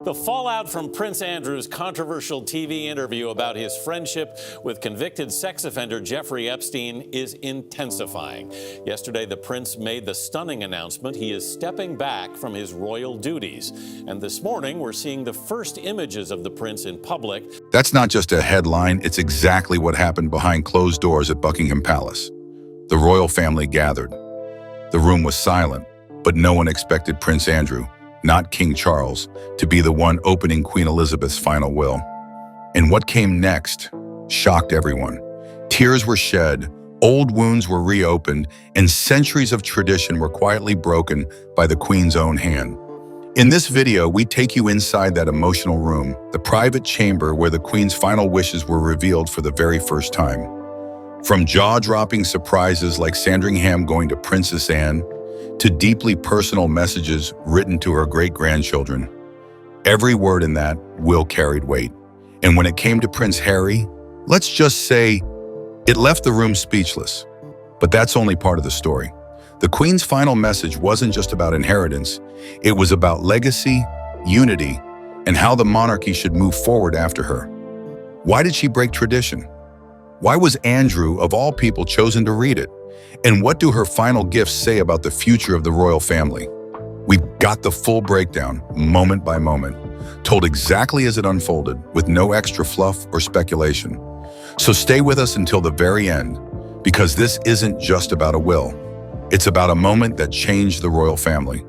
The fallout from Prince Andrew's controversial TV interview about his friendship with convicted sex offender Jeffrey Epstein is intensifying. Yesterday, the prince made the stunning announcement he is stepping back from his royal duties. And this morning, we're seeing the first images of the prince in public. That's not just a headline, it's exactly what happened behind closed doors at Buckingham Palace. The royal family gathered. The room was silent, but no one expected Prince Andrew, not King Charles, to be the one opening Queen Elizabeth's final will. And what came next shocked everyone. Tears were shed, old wounds were reopened, and centuries of tradition were quietly broken by the Queen's own hand. In this video, we take you inside that emotional room, the private chamber where the Queen's final wishes were revealed for the very first time. From jaw-dropping surprises like Sandringham going to Princess Anne, to deeply personal messages written to her great-grandchildren. Every word in that will carried weight. And when it came to Prince Harry, let's just say it left the room speechless. But that's only part of the story. The Queen's final message wasn't just about inheritance, it was about legacy, unity, and how the monarchy should move forward after her. Why did she break tradition? Why was Andrew, of all people, chosen to read it? And what do her final gifts say about the future of the royal family? We've got the full breakdown, moment by moment, told exactly as it unfolded, with no extra fluff or speculation. So stay with us until the very end, because this isn't just about a will. It's about a moment that changed the royal family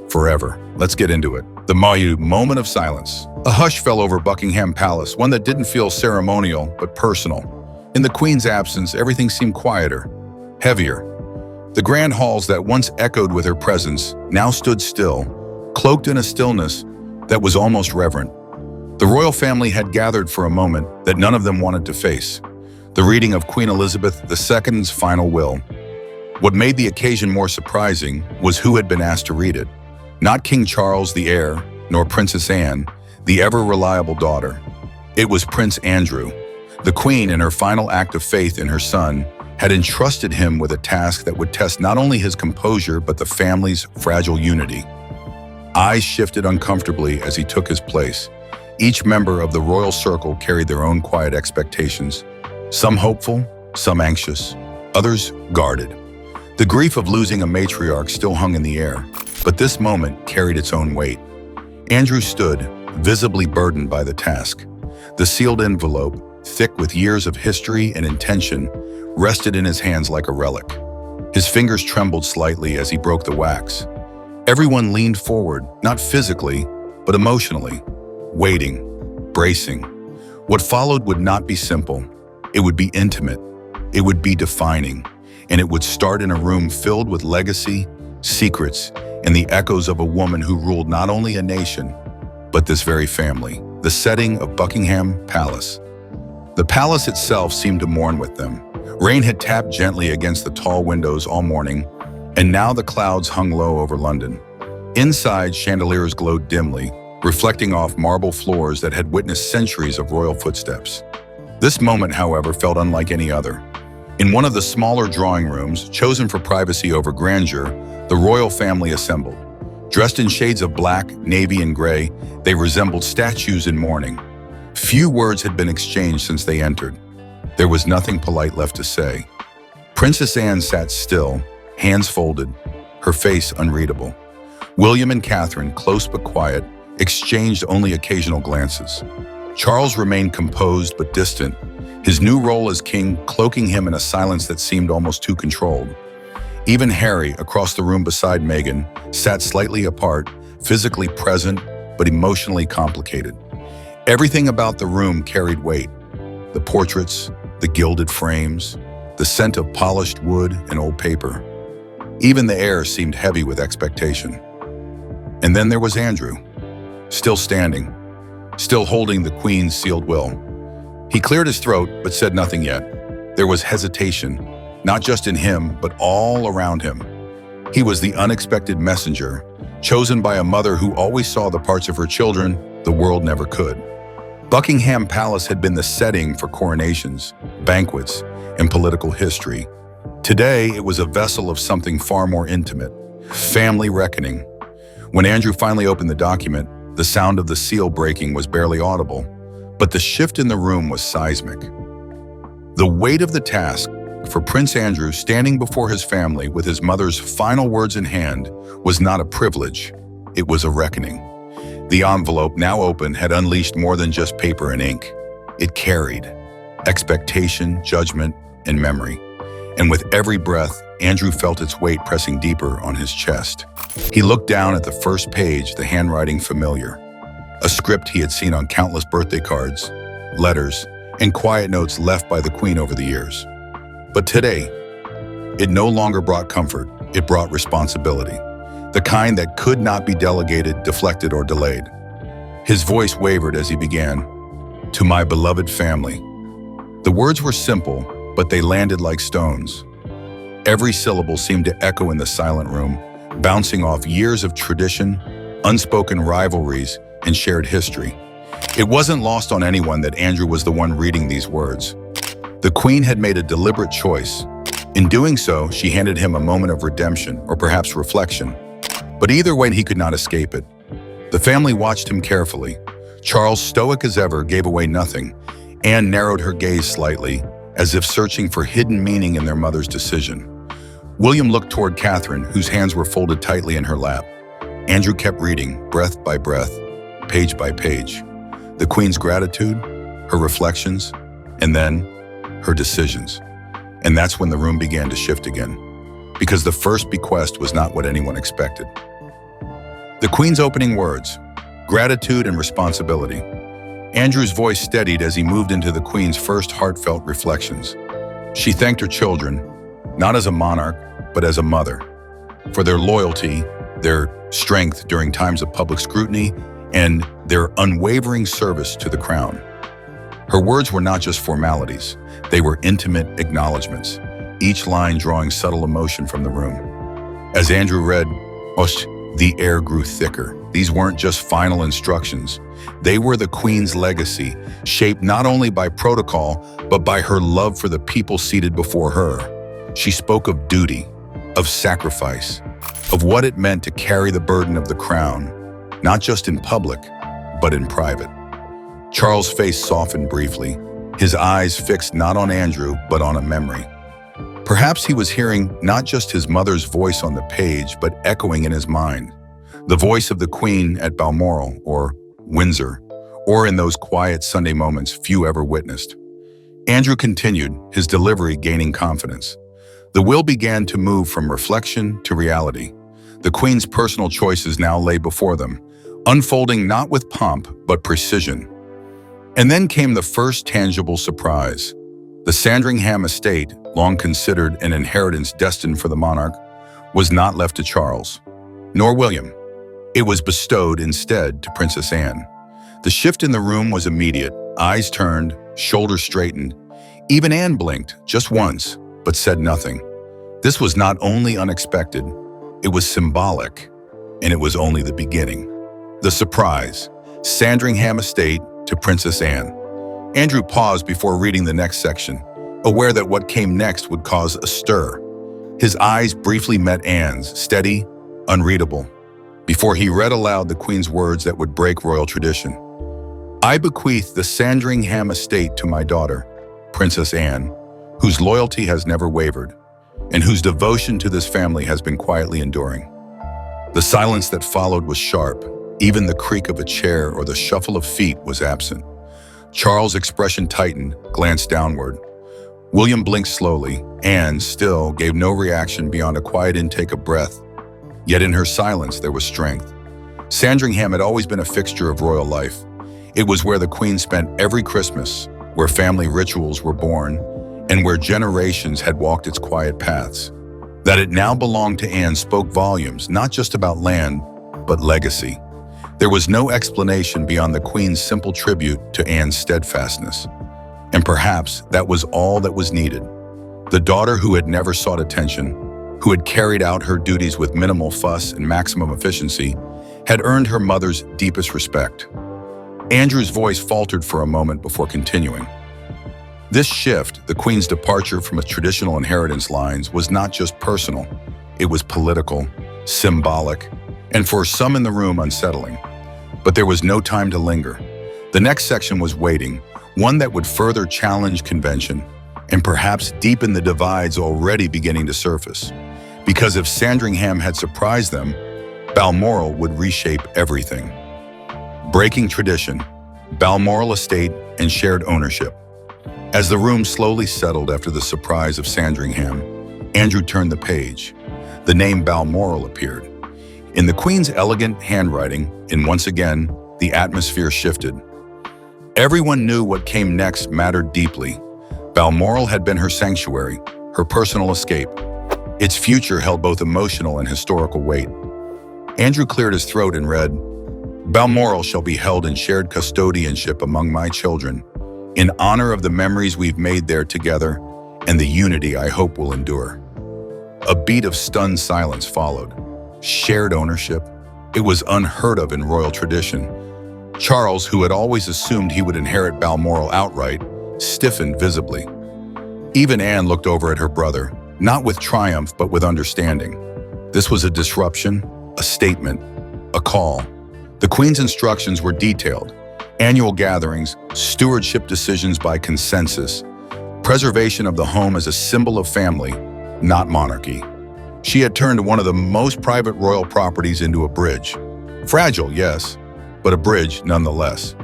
forever. Let's get into it. The moment of silence. A hush fell over Buckingham Palace, one that didn't feel ceremonial, but personal. In the Queen's absence, everything seemed quieter, heavier. The grand halls that once echoed with her presence now stood still, cloaked in a stillness that was almost reverent. The royal family had gathered for a moment that none of them wanted to face, the reading of Queen Elizabeth II's final will. What made the occasion more surprising was who had been asked to read it. Not King Charles, the heir, nor Princess Anne, the ever-reliable daughter. It was Prince Andrew. The Queen, in her final act of faith in her son, had entrusted him with a task that would test not only his composure, but the family's fragile unity. Eyes shifted uncomfortably as he took his place. Each member of the royal circle carried their own quiet expectations, some hopeful, some anxious, others guarded. The grief of losing a matriarch still hung in the air, but this moment carried its own weight. Andrew stood, visibly burdened by the task. The sealed envelope, thick with years of history and intention, rested in his hands like a relic. His fingers trembled slightly as he broke the wax. Everyone leaned forward, not physically, but emotionally, waiting, bracing. What followed would not be simple. It would be intimate. It would be defining. And it would start in a room filled with legacy, secrets, and the echoes of a woman who ruled not only a nation, but this very family. The setting of Buckingham Palace. The palace itself seemed to mourn with them. Rain had tapped gently against the tall windows all morning, and now the clouds hung low over London. Inside, chandeliers glowed dimly, reflecting off marble floors that had witnessed centuries of royal footsteps. This moment, however, felt unlike any other. In one of the smaller drawing rooms, chosen for privacy over grandeur, the royal family assembled. Dressed in shades of black, navy, and gray, they resembled statues in mourning. Few words had been exchanged since they entered. There was nothing polite left to say. Princess Anne sat still, hands folded, her face unreadable. William and Catherine, close but quiet, exchanged only occasional glances. Charles remained composed but distant, his new role as king cloaking him in a silence that seemed almost too controlled. Even Harry, across the room beside Meghan, sat slightly apart, physically present but emotionally complicated. Everything about the room carried weight. The portraits, the gilded frames, the scent of polished wood and old paper. Even the air seemed heavy with expectation. And then there was Andrew, still standing, still holding the Queen's sealed will. He cleared his throat, but said nothing yet. There was hesitation, not just in him, but all around him. He was the unexpected messenger, chosen by a mother who always saw the parts of her children the world never could. Buckingham Palace had been the setting for coronations, banquets, and political history. Today, it was a vessel of something far more intimate, family reckoning. When Andrew finally opened the document, The sound of the seal breaking was barely audible, but the shift in the room was seismic. The weight of the task for Prince Andrew standing before his family with his mother's final words in hand was not a privilege, it was a reckoning. The envelope, now open, had unleashed more than just paper and ink. It carried expectation, judgment, and memory. And with every breath, Andrew felt its weight pressing deeper on his chest. He looked down at the first page, the handwriting familiar. A script he had seen on countless birthday cards, letters, and quiet notes left by the Queen over the years. But today, it no longer brought comfort, it brought responsibility. The kind that could not be delegated, deflected, or delayed. His voice wavered as he began, "To my beloved family." The words were simple, but they landed like stones. Every syllable seemed to echo in the silent room, bouncing off years of tradition, unspoken rivalries, and shared history. It wasn't lost on anyone that Andrew was the one reading these words. The Queen had made a deliberate choice. In doing so, she handed him a moment of redemption, or perhaps reflection. But either way, he could not escape it. The family watched him carefully. Charles, stoic as ever, gave away nothing. Anne narrowed her gaze slightly, as if searching for hidden meaning in their mother's decision. William looked toward Catherine, whose hands were folded tightly in her lap. Andrew kept reading, breath by breath, page by page. The Queen's gratitude, her reflections, and then her decisions. And that's when the room began to shift again, because the first bequest was not what anyone expected. The Queen's opening words, gratitude and responsibility. Andrew's voice steadied as he moved into the Queen's first heartfelt reflections. She thanked her children, not as a monarch, but as a mother, for their loyalty, their strength during times of public scrutiny, and their unwavering service to the crown. Her words were not just formalities, they were intimate acknowledgments, each line drawing subtle emotion from the room. As Andrew read, the air grew thicker. These weren't just final instructions. They were the Queen's legacy, shaped not only by protocol, but by her love for the people seated before her. She spoke of duty, of sacrifice, of what it meant to carry the burden of the crown, not just in public, but in private. Charles' face softened briefly, his eyes fixed not on Andrew, but on a memory. Perhaps he was hearing not just his mother's voice on the page, but echoing in his mind. The voice of the Queen at Balmoral, or Windsor, or in those quiet Sunday moments few ever witnessed. Andrew continued, his delivery gaining confidence. The will began to move from reflection to reality. The Queen's personal choices now lay before them, unfolding not with pomp, but precision. And then came the first tangible surprise. The Sandringham estate, long considered an inheritance destined for the monarch, was not left to Charles, nor William. It was bestowed instead to Princess Anne. The shift in the room was immediate. Eyes turned, shoulders straightened. Even Anne blinked, just once, but said nothing. This was not only unexpected, it was symbolic, and it was only the beginning. The surprise, Sandringham estate to Princess Anne. Andrew paused before reading the next section, aware that what came next would cause a stir. His eyes briefly met Anne's, steady, unreadable, before he read aloud the Queen's words that would break royal tradition. I bequeath the Sandringham estate to my daughter, Princess Anne, whose loyalty has never wavered, and whose devotion to this family has been quietly enduring. The silence that followed was sharp. Even the creak of a chair or the shuffle of feet was absent. Charles' expression tightened, glanced downward. William blinked slowly. Anne, still, gave no reaction beyond a quiet intake of breath. Yet in her silence, there was strength. Sandringham had always been a fixture of royal life. It was where the Queen spent every Christmas, where family rituals were born, and where generations had walked its quiet paths. That it now belonged to Anne spoke volumes, not just about land, but legacy. There was no explanation beyond the Queen's simple tribute to Anne's steadfastness. And perhaps that was all that was needed. The daughter who had never sought attention, who had carried out her duties with minimal fuss and maximum efficiency, had earned her mother's deepest respect. Andrew's voice faltered for a moment before continuing. This shift, the Queen's departure from its traditional inheritance lines, was not just personal. It was political, symbolic, and for some in the room, unsettling. But there was no time to linger. The next section was waiting, one that would further challenge convention and perhaps deepen the divides already beginning to surface. Because if Sandringham had surprised them, Balmoral would reshape everything. Breaking tradition, Balmoral estate, and shared ownership. As the room slowly settled after the surprise of Sandringham, Andrew turned the page. The name Balmoral appeared. In the Queen's elegant handwriting, and once again, the atmosphere shifted. Everyone knew what came next mattered deeply. Balmoral had been her sanctuary, her personal escape. Its future held both emotional and historical weight. Andrew cleared his throat and read, "Balmoral shall be held in shared custodianship among my children, in honor of the memories we've made there together and the unity I hope will endure." A beat of stunned silence followed. Shared ownership? It was unheard of in royal tradition. Charles, who had always assumed he would inherit Balmoral outright, stiffened visibly. Even Anne looked over at her brother, not with triumph but with understanding. This was a disruption, a statement, a call. The Queen's instructions were detailed. Annual gatherings, stewardship decisions by consensus, preservation of the home as a symbol of family, not monarchy. She had turned one of the most private royal properties into a bridge. Fragile, yes, but a bridge nonetheless.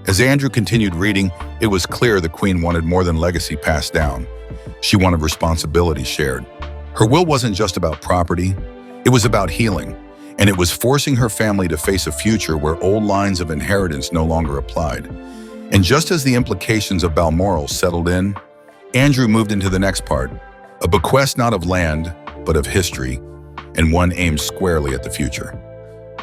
As Andrew continued reading, it was clear the Queen wanted more than legacy passed down. She wanted responsibility shared. Her will wasn't just about property, it was about healing, and it was forcing her family to face a future where old lines of inheritance no longer applied. And just as the implications of Balmoral settled in, Andrew moved into the next part, a bequest not of land, but of history, and one aimed squarely at the future.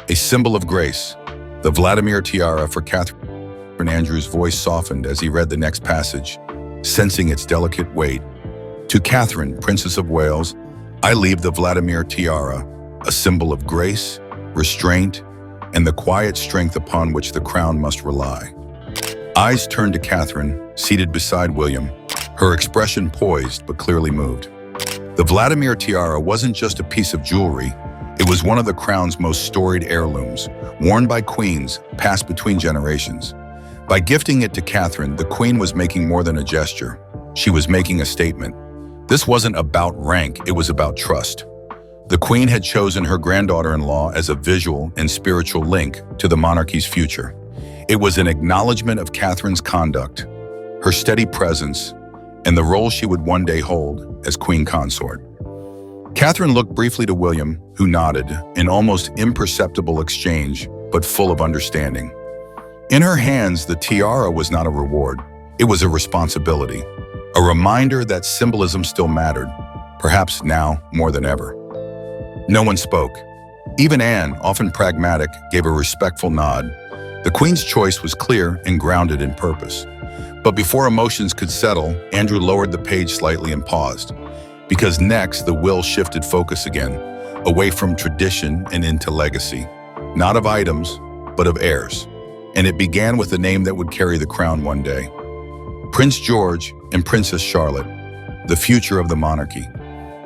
A symbol of grace, the Vladimir tiara for Catherine. Andrew's voice softened as he read the next passage, sensing its delicate weight. To Catherine, Princess of Wales, I leave the Vladimir tiara, a symbol of grace, restraint, and the quiet strength upon which the crown must rely. Eyes turned to Catherine, seated beside William, her expression poised but clearly moved. The Vladimir tiara wasn't just a piece of jewelry, it was one of the crown's most storied heirlooms, worn by queens, passed between generations. By gifting it to Catherine, the Queen was making more than a gesture. She was making a statement. This wasn't about rank, it was about trust. The Queen had chosen her granddaughter-in-law as a visual and spiritual link to the monarchy's future. It was an acknowledgement of Catherine's conduct, her steady presence, and the role she would one day hold as Queen Consort. Catherine looked briefly to William, who nodded, an almost imperceptible exchange, but full of understanding. In her hands, the tiara was not a reward, it was a responsibility, a reminder that symbolism still mattered, perhaps now more than ever. No one spoke. Even Anne, often pragmatic, gave a respectful nod. The Queen's choice was clear and grounded in purpose. But before emotions could settle, Andrew lowered the page slightly and paused. Because next, the will shifted focus again, away from tradition and into legacy. Not of items, but of heirs. And it began with the name that would carry the crown one day. Prince George and Princess Charlotte, the future of the monarchy.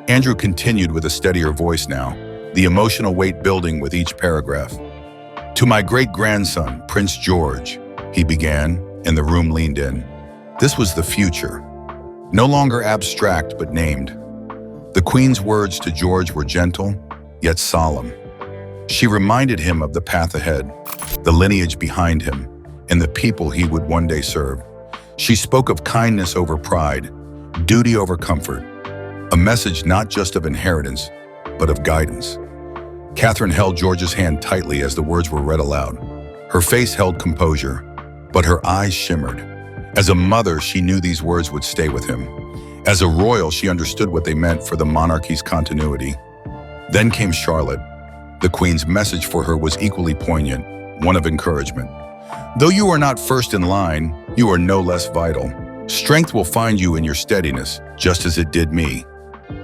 Andrew continued with a steadier voice now, the emotional weight building with each paragraph. To my great-grandson, Prince George, he began, and the room leaned in. This was the future, no longer abstract but named. The Queen's words to George were gentle, yet solemn. She reminded him of the path ahead, the lineage behind him, and the people he would one day serve. She spoke of kindness over pride, duty over comfort, a message not just of inheritance, but of guidance. Catherine held George's hand tightly as the words were read aloud. Her face held composure, but her eyes shimmered. As a mother, she knew these words would stay with him. As a royal, she understood what they meant for the monarchy's continuity. Then came Charlotte. The Queen's message for her was equally poignant, one of encouragement. Though you are not first in line, you are no less vital. Strength will find you in your steadiness, just as it did me.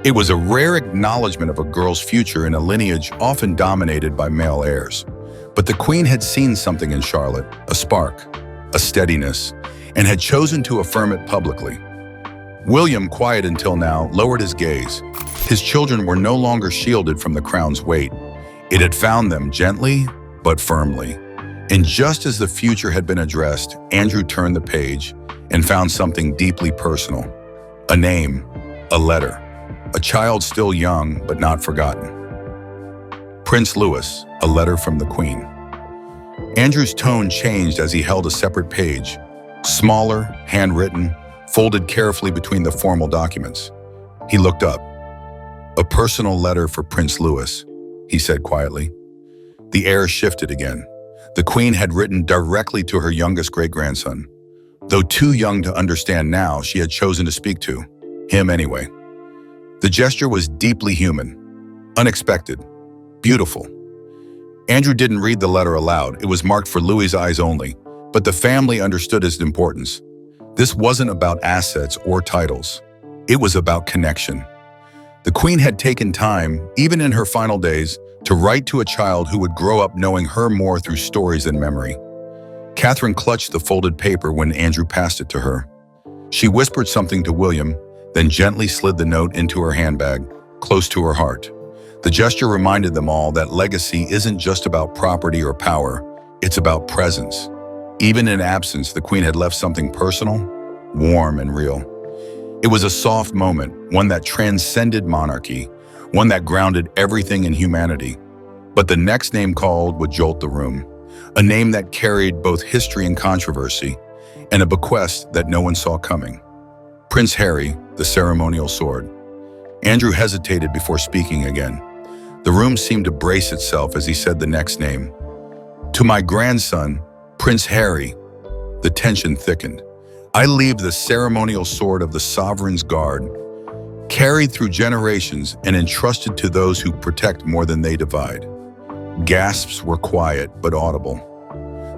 It was a rare acknowledgement of a girl's future in a lineage often dominated by male heirs. But the Queen had seen something in Charlotte, a spark, a steadiness, and had chosen to affirm it publicly. William, quiet until now, lowered his gaze. His children were no longer shielded from the crown's weight. It had found them gently, but firmly. And just as the future had been addressed, Andrew turned the page and found something deeply personal. A name, a letter, a child still young but not forgotten. Prince Louis, a letter from the Queen. Andrew's tone changed as he held a separate page, smaller, handwritten, folded carefully between the formal documents. He looked up. "A personal letter for Prince Louis," he said quietly. The air shifted again. The Queen had written directly to her youngest great-grandson. Though too young to understand now, she had chosen to speak to him anyway. The gesture was deeply human, unexpected, beautiful. Andrew didn't read the letter aloud. It was marked for Louis's eyes only, but the family understood its importance. This wasn't about assets or titles. It was about connection. The Queen had taken time, even in her final days, to write to a child who would grow up knowing her more through stories than memory. Catherine clutched the folded paper when Andrew passed it to her. She whispered something to William, then gently slid the note into her handbag, close to her heart. The gesture reminded them all that legacy isn't just about property or power, it's about presence. Even in absence, the Queen had left something personal, warm, and real. It was a soft moment, one that transcended monarchy, one that grounded everything in humanity. But the next name called would jolt the room, a name that carried both history and controversy, and a bequest that no one saw coming. Prince Harry, the ceremonial sword. Andrew hesitated before speaking again. The room seemed to brace itself as he said the next name. "To my grandson, Prince Harry." The tension thickened. "I leave the ceremonial sword of the sovereign's guard, carried through generations and entrusted to those who protect more than they divide." Gasps were quiet but audible.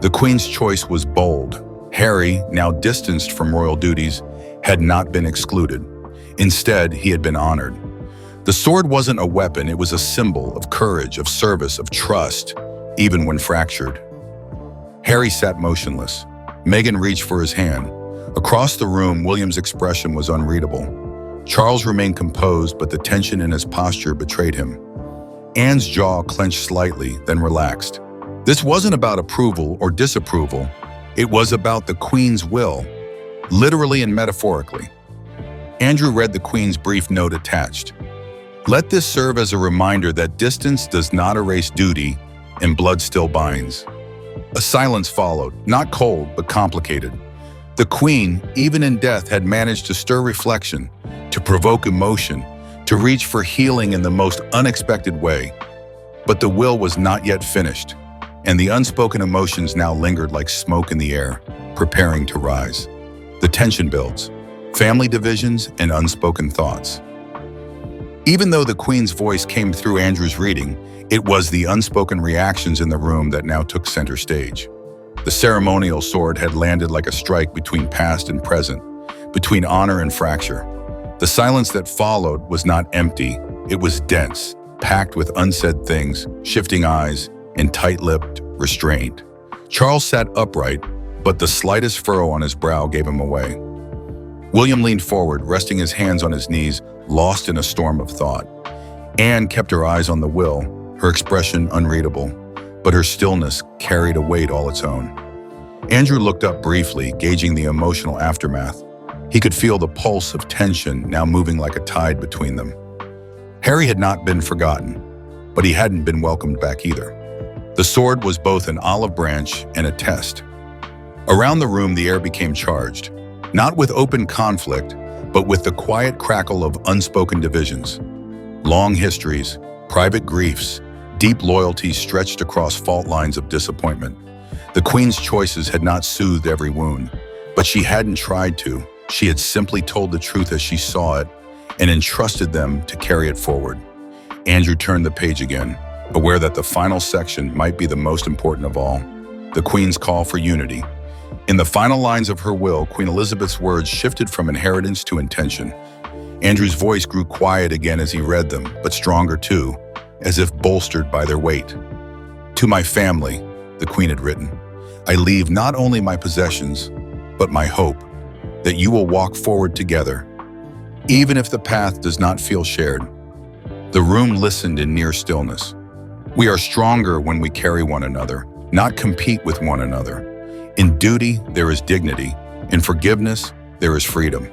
The Queen's choice was bold. Harry, now distanced from royal duties, had not been excluded. Instead, he had been honored. The sword wasn't a weapon, it was a symbol of courage, of service, of trust, even when fractured. Harry sat motionless. Meghan reached for his hand. Across the room, William's expression was unreadable. Charles remained composed, but the tension in his posture betrayed him. Anne's jaw clenched slightly, then relaxed. This wasn't about approval or disapproval. It was about the Queen's will, literally and metaphorically. Andrew read the Queen's brief note attached. "Let this serve as a reminder that distance does not erase duty and blood still binds." A silence followed, not cold, but complicated. The Queen, even in death, had managed to stir reflection, to provoke emotion, to reach for healing in the most unexpected way. But the will was not yet finished, and the unspoken emotions now lingered like smoke in the air, preparing to rise. The tension builds, family divisions and unspoken thoughts. Even though the Queen's voice came through Andrew's reading, it was the unspoken reactions in the room that now took center stage. The ceremonial sword had landed like a strike between past and present, between honor and fracture. The silence that followed was not empty, it was dense, packed with unsaid things, shifting eyes, and tight-lipped restraint. Charles sat upright, but the slightest furrow on his brow gave him away. William leaned forward, resting his hands on his knees, lost in a storm of thought. Anne kept her eyes on the will, her expression unreadable, but her stillness carried a weight all its own. Andrew looked up briefly, gauging the emotional aftermath. He could feel the pulse of tension now moving like a tide between them. Harry had not been forgotten, but he hadn't been welcomed back either. The sword was both an olive branch and a test. Around the room, the air became charged, not with open conflict, but with the quiet crackle of unspoken divisions. Long histories, private griefs, deep loyalties stretched across fault lines of disappointment. The Queen's choices had not soothed every wound, but she hadn't tried to. She had simply told the truth as she saw it and entrusted them to carry it forward. Andrew turned the page again, aware that the final section might be the most important of all, the Queen's call for unity. In the final lines of her will, Queen Elizabeth's words shifted from inheritance to intention. Andrew's voice grew quiet again as he read them, but stronger too, as if bolstered by their weight. "To my family," the Queen had written, "I leave not only my possessions, but my hope that you will walk forward together, even if the path does not feel shared." The room listened in near stillness. "We are stronger when we carry one another," not compete with one another. In duty, there is dignity. In forgiveness, there is freedom.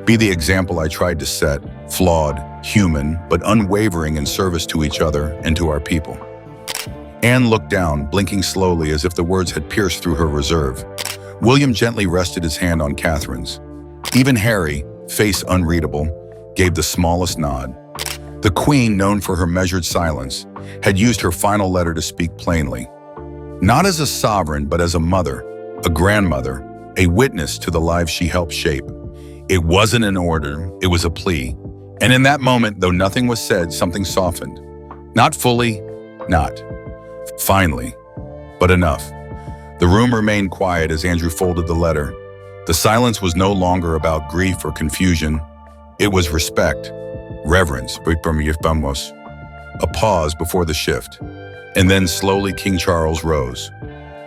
Be the example I tried to set, flawed, human, but unwavering in service to each other and to our people. Anne looked down, blinking slowly as if the words had pierced through her reserve. William gently rested his hand on Catherine's. Even Harry, face unreadable, gave the smallest nod. The Queen, known for her measured silence, had used her final letter to speak plainly. Not as a sovereign, but as a mother, a grandmother, a witness to the lives she helped shape. It wasn't an order, it was a plea. And in that moment, though nothing was said, something softened. Not fully, not. Finally, but enough. The room remained quiet as Andrew folded the letter. The silence was no longer about grief or confusion. It was respect, reverence, a pause before the shift. And then slowly King Charles rose.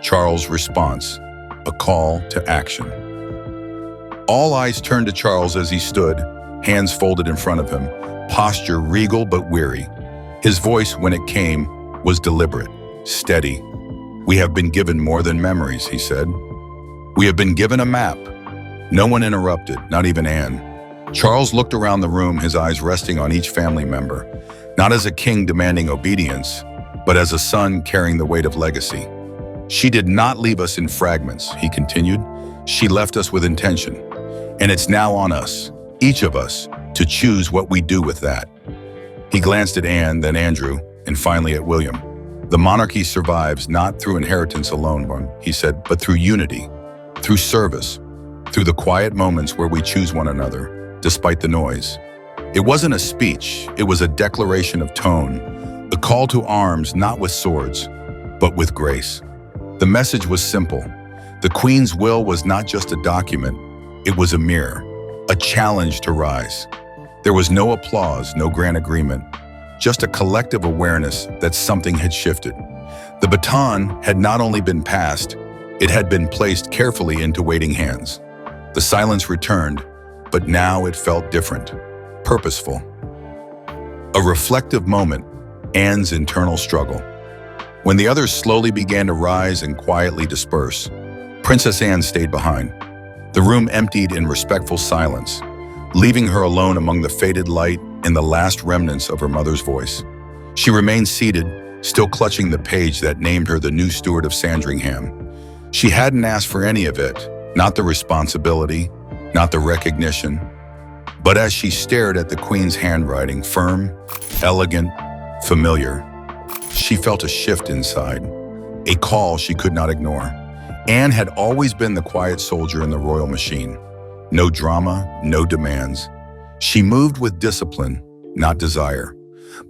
Charles' response, a call to action. All eyes turned to Charles as he stood, hands folded in front of him, posture regal but weary. His voice, when it came, was deliberate, steady. "We have been given more than memories," he said. "We have been given a map." No one interrupted, not even Anne. Charles looked around the room, his eyes resting on each family member, not as a king demanding obedience, but as a son carrying the weight of legacy. "She did not leave us in fragments," he continued. "She left us with intention. And it's now on us, each of us, to choose what we do with that." He glanced at Anne, then Andrew, and finally at William. "The monarchy survives not through inheritance alone," he said, "but through unity, through service, through the quiet moments where we choose one another, despite the noise." It wasn't a speech, it was a declaration of tone, a call to arms not with swords, but with grace. The message was simple. The Queen's will was not just a document, it was a mirror, a challenge to rise. There was no applause, no grand agreement, just a collective awareness that something had shifted. The baton had not only been passed, it had been placed carefully into waiting hands. The silence returned, but now it felt different, purposeful. A reflective moment, Anne's internal struggle. When the others slowly began to rise and quietly disperse, Princess Anne stayed behind. The room emptied in respectful silence, leaving her alone among the faded light and the last remnants of her mother's voice. She remained seated, still clutching the page that named her the new steward of Sandringham. She hadn't asked for any of it, not the responsibility, not the recognition. But as she stared at the Queen's handwriting, firm, elegant, familiar, she felt a shift inside, a call she could not ignore. Anne had always been the quiet soldier in the royal machine. No drama, no demands. She moved with discipline, not desire.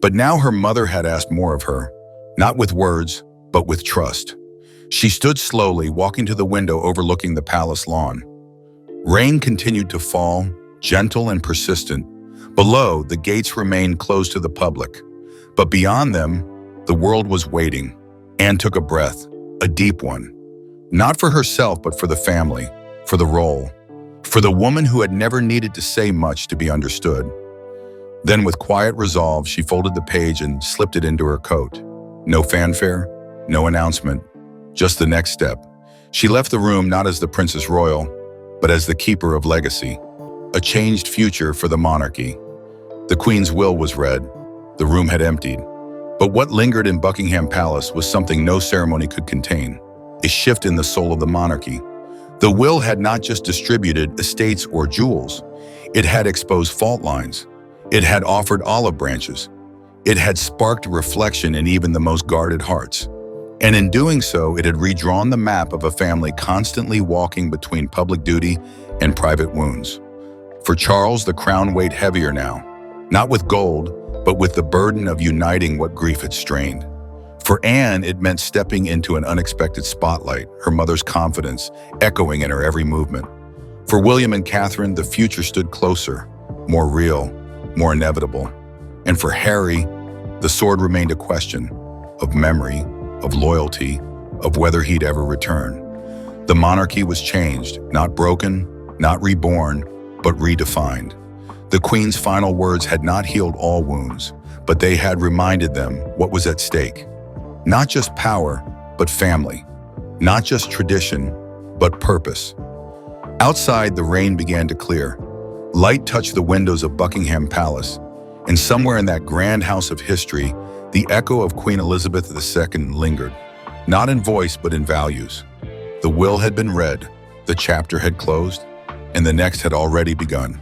But now her mother had asked more of her, not with words, but with trust. She stood slowly, walking to the window overlooking the palace lawn. Rain continued to fall, gentle and persistent. Below, the gates remained closed to the public. But beyond them, the world was waiting. Anne took a breath, a deep one. Not for herself, but for the family, for the role, for the woman who had never needed to say much to be understood. Then with quiet resolve, she folded the page and slipped it into her coat. No fanfare, no announcement, just the next step. She left the room not as the Princess Royal, but as the keeper of legacy, a changed future for the monarchy. The Queen's will was read, the room had emptied. But what lingered in Buckingham Palace was something no ceremony could contain, a shift in the soul of the monarchy. The will had not just distributed estates or jewels, it had exposed fault lines. It had offered olive branches. It had sparked reflection in even the most guarded hearts. And in doing so, it had redrawn the map of a family constantly walking between public duty and private wounds. For Charles, the crown weighed heavier now, not with gold, but with the burden of uniting what grief had strained. For Anne, it meant stepping into an unexpected spotlight, her mother's confidence echoing in her every movement. For William and Catherine, the future stood closer, more real, more inevitable. And for Harry, the sword remained a question of memory, of loyalty, of whether he'd ever return. The monarchy was changed, not broken, not reborn, but redefined. The Queen's final words had not healed all wounds, but they had reminded them what was at stake. Not just power, but family. Not just tradition, but purpose. Outside, the rain began to clear. Light touched the windows of Buckingham Palace, and somewhere in that grand house of history, the echo of Queen Elizabeth II lingered, not in voice but in values. The will had been read, the chapter had closed, and the next had already begun.